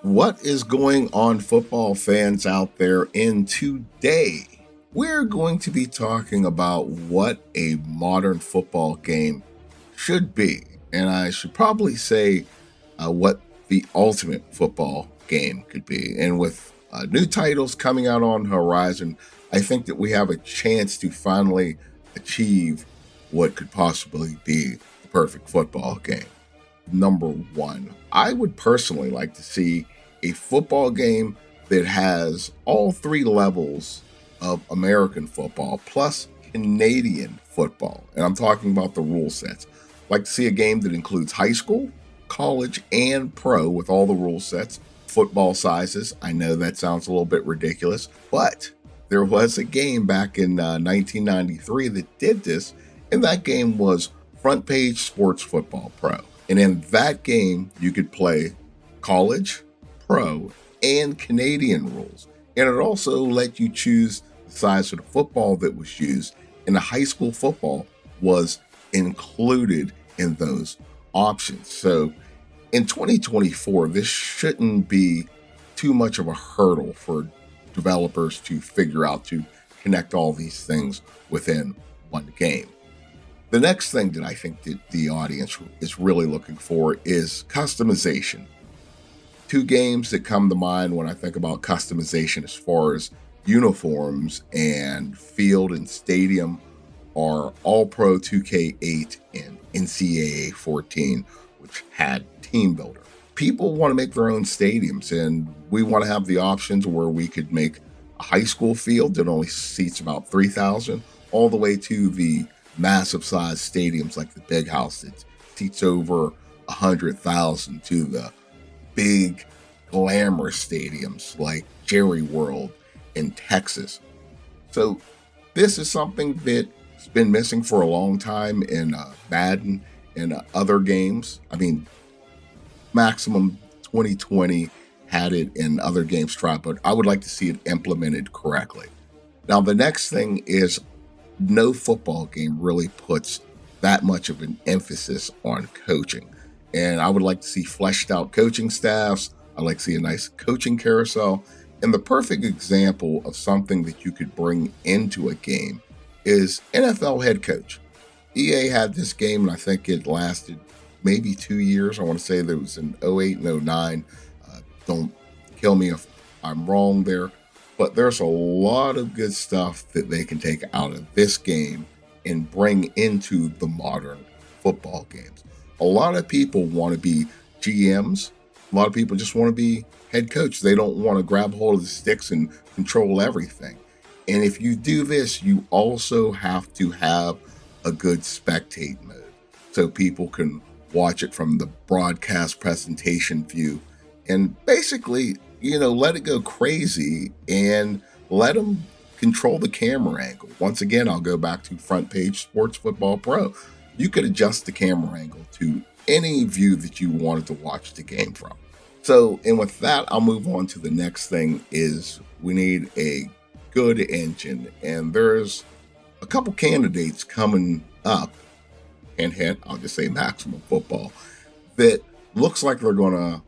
What is going on, football fans out there? And today we're going to be talking about what a modern football game should be. And I should probably say what the ultimate football game could be. And with new titles coming out on the horizon, I think that we have a chance to finally achieve what could possibly be the perfect football game. Number one, I would personally like to see a football game that has all three levels of American football plus Canadian football. And I'm talking about the rule sets. I'd like to see a game that includes high school, college, and pro with all the rule sets, football sizes. I know that sounds a little bit ridiculous, but there was a game back in 1993 that did this, and that game was Front Page Sports Football Pro. And in that game, you could play college, pro, and Canadian rules. And it also let you choose the size of the football that was used. And the high school football was included in those options. So in 2024, this shouldn't be too much of a hurdle for developers to figure out to connect all these things within one game. The next thing that I think that the audience is really looking for is customization. Two games that come to mind when I think about customization as far as uniforms and field and stadium are All Pro 2K8 and NCAA 14, which had Team Builder. People want to make their own stadiums, and we want to have the options where we could make a high school field that only seats about 3,000 all the way to the massive size stadiums like the Big House that seats over 100,000 to the big glamorous stadiums like Jerry World in Texas. So this is something that's been missing for a long time in Madden and other games. I mean, Maximum 2020 had it in other games tried, but I would like to see it implemented correctly. Now, the next thing is no football game really puts that much of an emphasis on coaching. And I would like to see fleshed out coaching staffs. I'd like to see a nice coaching carousel. And the perfect example of something that you could bring into a game is NFL head coach. EA had this game, and I think it lasted maybe 2 years. I want to say that it was in 08 and 09. Don't kill me if I'm wrong there. But there's a lot of good stuff that they can take out of this game and bring into the modern football games. A lot of people want to be GMs. A lot of people just want to be head coach. They don't want to grab hold of the sticks and control everything. And if you do this, you also have to have a good spectate mode so people can watch it from the broadcast presentation view and basically, let it go crazy and let them control the camera angle. Once again, I'll go back to Front Page Sports Football Pro. You could adjust the camera angle to any view that you wanted to watch the game from. So, and with that, I'll move on to the next thing is we need a good engine. And there's a couple candidates coming up, and hint, I'll just say Maximum Football, that looks like they're going to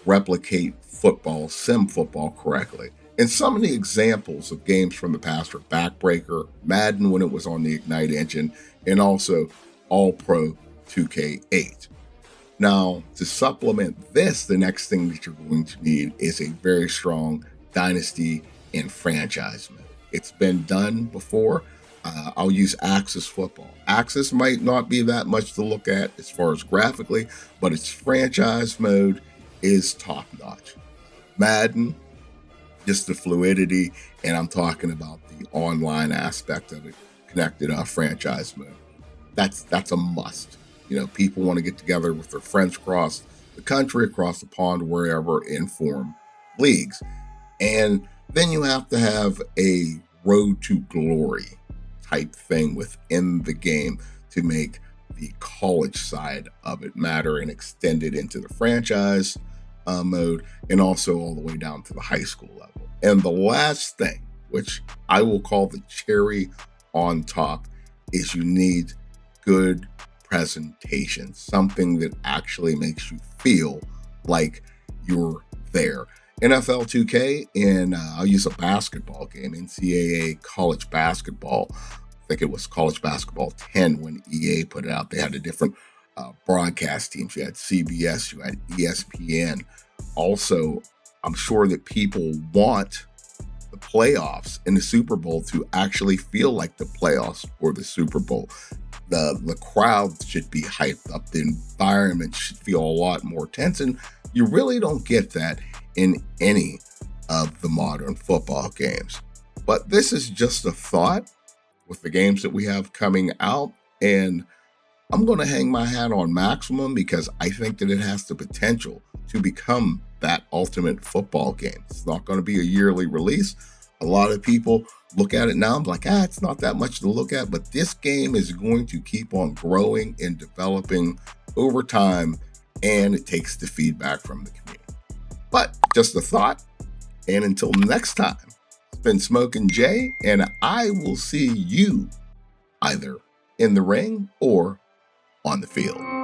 replicate football, sim football correctly. And some of the examples of games from the past are Backbreaker, Madden when it was on the Ignite engine, and also All Pro 2K8. Now, to supplement this, the next thing that you're going to need is a very strong dynasty and franchise mode. It's been done before. I'll use Axis Football. Axis might not be that much to look at as far as graphically, but its franchise mode is top notch. Madden, just the fluidity, and I'm talking about the online aspect of it, connected franchise mode. That's a must. People want to get together with their friends across the country, across the pond, wherever, and form leagues. And then you have to have a road to glory type thing within the game to make the college side of it matter and extend it into the franchise mode, and also all the way down to the high school level. And the last thing, which I will call the cherry on top, is you need good presentation, something that actually makes you feel like you're there. NFL 2K, and I'll use a basketball game, NCAA college basketball. I think it was college basketball 10 when EA put it out. They had a different broadcast teams. You had CBS, you had ESPN. Also, I'm sure that people want the playoffs in the Super Bowl to actually feel like the playoffs or the Super Bowl. The crowd should be hyped up. The environment should feel a lot more tense, and you really don't get that in any of the modern football games. But this is just a thought with the games that we have coming out, and I'm going to hang my hat on Maximum because I think that it has the potential to become that ultimate football game. It's not going to be a yearly release. A lot of people look at it now and be like, it's not that much to look at, but this game is going to keep on growing and developing over time, and it takes the feedback from the community. But just a thought, and until next time, it's been Smokin' Jay, and I will see you either in the ring or on the field.